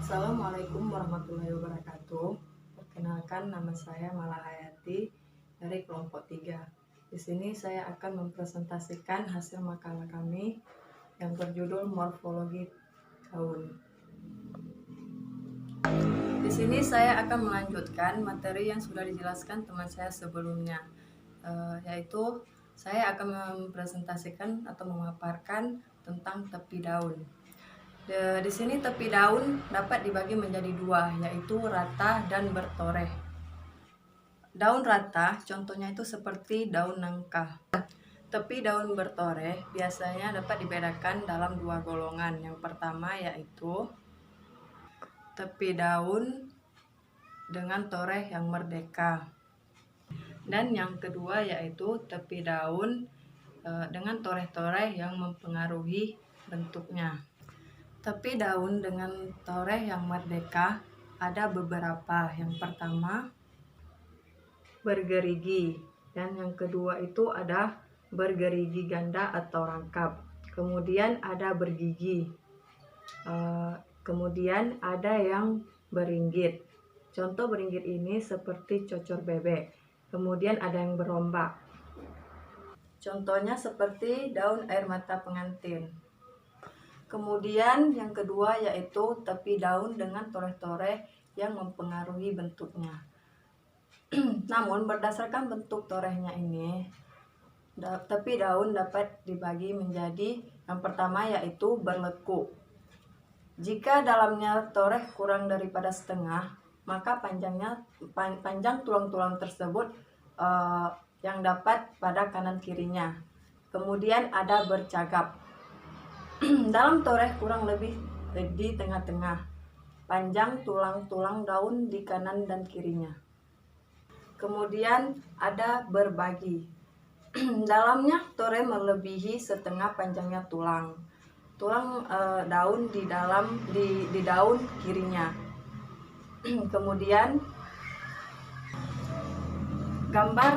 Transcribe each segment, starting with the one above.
Assalamualaikum warahmatullahi wabarakatuh. Perkenalkan, nama saya Malahayati dari kelompok 3. Di sini saya akan mempresentasikan hasil makalah kami yang berjudul Morfologi Daun. Di sini saya akan melanjutkan materi yang sudah dijelaskan teman saya sebelumnya, yaitu saya akan mempresentasikan atau memaparkan tentang tepi daun. Di sini tepi daun dapat dibagi menjadi dua, yaitu rata dan bertoreh. Daun rata contohnya itu seperti daun nangka. Tepi daun bertoreh biasanya dapat dibedakan dalam dua golongan. Yang pertama yaitu tepi daun dengan toreh yang merdeka. Dan yang kedua yaitu tepi daun dengan toreh-toreh yang mempengaruhi bentuknya. Tepi daun dengan toreh yang merdeka ada beberapa. Yang pertama bergerigi, dan yang kedua itu ada bergerigi ganda atau rangkap. Kemudian ada bergigi, kemudian ada yang beringgit. Contoh beringgit ini seperti cocor bebek. Kemudian ada yang berombak, contohnya seperti daun air mata pengantin. Kemudian yang kedua yaitu tepi daun dengan toreh-toreh yang mempengaruhi bentuknya. Namun berdasarkan bentuk torehnya ini, tepi daun dapat dibagi menjadi yang pertama yaitu berlekuk. Jika dalamnya toreh kurang daripada setengah, maka panjang tulang-tulang tersebut yang dapat pada kanan kirinya. Kemudian ada bercagap. Dalam toreh kurang lebih di tengah-tengah, panjang tulang-tulang daun di kanan dan kirinya. Kemudian ada berbagi. Dalamnya toreh melebihi setengah panjangnya tulang daun di daun kirinya. Kemudian gambar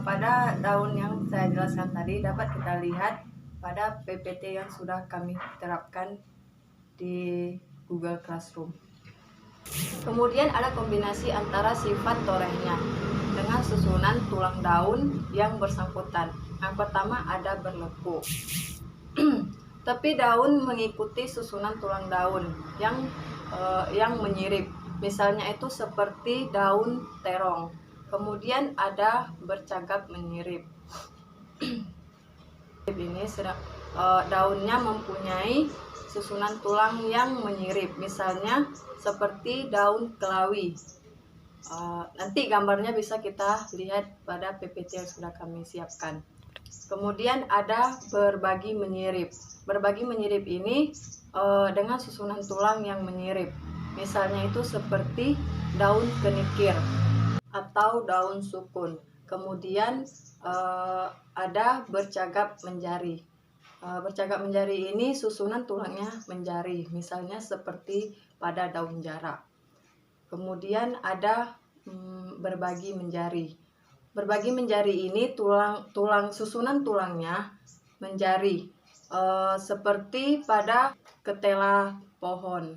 pada daun yang saya jelaskan tadi dapat kita lihat pada PPT yang sudah kami terapkan di Google Classroom. Kemudian ada kombinasi antara sifat torehnya dengan susunan tulang daun yang bersangkutan. Yang pertama ada berlekuk. Tepi daun mengikuti susunan tulang daun yang menyirip. Misalnya itu seperti daun terong. Kemudian ada bercagap menyirip. Ini daunnya mempunyai susunan tulang yang menyirip. Misalnya seperti daun kelawi. Nanti gambarnya bisa kita lihat pada PPT yang sudah kami siapkan. Kemudian ada berbagi menyirip. Berbagi menyirip ini dengan susunan tulang yang menyirip. Misalnya itu seperti daun kenikir atau daun sukun. Kemudian ada bercagap menjari. Bercagap menjari ini susunan tulangnya menjari. Misalnya seperti pada daun jarak. Kemudian ada berbagi menjari. Berbagi menjari ini susunan tulangnya menjari seperti pada ketela pohon.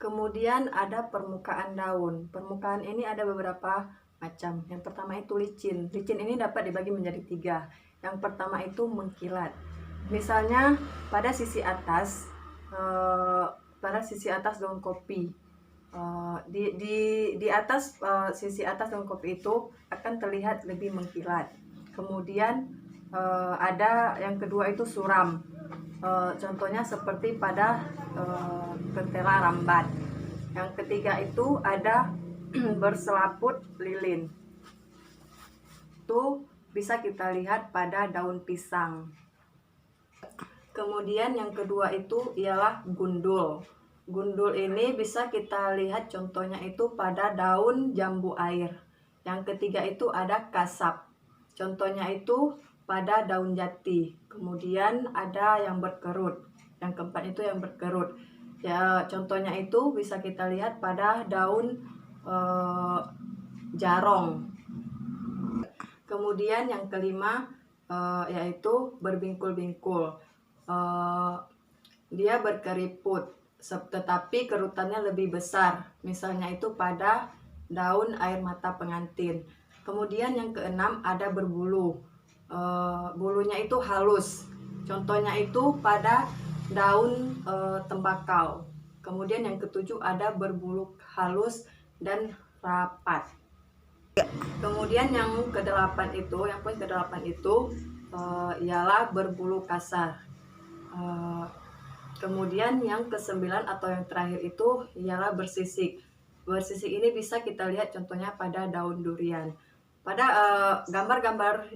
Kemudian ada permukaan daun. Permukaan ini ada beberapa macam. Yang pertama itu licin. Licin ini dapat dibagi menjadi 3. Yang pertama itu mengkilat. Misalnya pada sisi atas daun kopi. Di atas sisi atas daun kopi itu akan terlihat lebih mengkilat. Kemudian ada yang kedua itu suram. Contohnya seperti pada ketela rambat. Yang ketiga itu ada berselaput lilin. Itu bisa kita lihat pada daun pisang. Kemudian yang kedua itu ialah gundul. Gundul ini bisa kita lihat contohnya itu pada daun jambu air. Yang ketiga itu ada kasap. Contohnya itu pada daun jati. Kemudian ada yang berkerut. Yang keempat itu yang berkerut. Ya, contohnya itu bisa kita lihat pada daun jarong. Kemudian yang kelima yaitu berbingkul-bingkul. Dia berkeriput. tetapi kerutannya lebih besar. Misalnya itu pada daun air mata pengantin. Kemudian yang keenam ada berbulu. Bulunya itu halus. Contohnya itu pada daun tembakau. Kemudian yang ketujuh ada berbulu halus dan rapat. Kemudian yang kedelapan itu, yang poin kedelapan itu ialah berbulu kasar. Kemudian yang kesembilan atau yang terakhir itu ialah bersisik. Bersisik ini bisa kita lihat contohnya pada daun durian. Pada gambar-gambar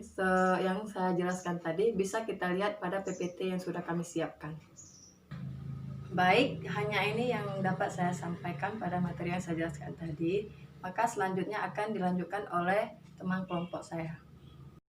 yang saya jelaskan tadi bisa kita lihat pada PPT yang sudah kami siapkan. Baik, hanya ini yang dapat saya sampaikan pada materi yang saya jelaskan tadi. Maka selanjutnya akan dilanjutkan oleh teman kelompok saya.